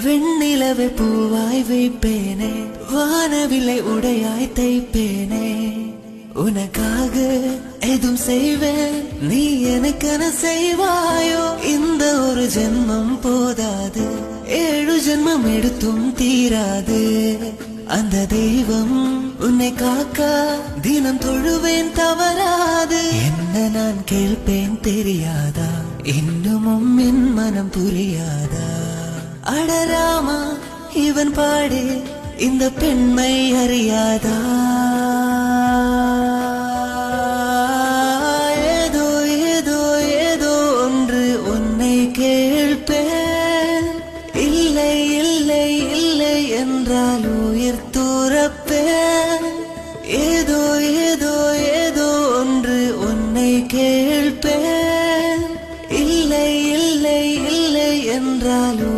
வெண்ணிலவை பூவாய் வைப்பேனே, வானவில்லை உடையாய் தைப்பேனே. உனக்காக எதுவும் செய்வேன், நீ எனக்கென செய்வாயோ? இந்த ஒரு ஜென்மம் போதாது, 7 ஜென்மம் எடுத்தும் தீராது. அந்த தெய்வம் உன்னை காக்க தினம் தொழுவேன், தவறாது. என்ன நான் கேட்பேன் தெரியாதா, இன்னமும் என் மனம் புரியாதா? அடராமா இவன் பாடு இந்த பெண்மை அறியாதா? ஏதோ ஏதோ ஏதோ ஒன்று உன்னை கேட்பேன், இல்லை இல்லை இல்லை என்றாலும்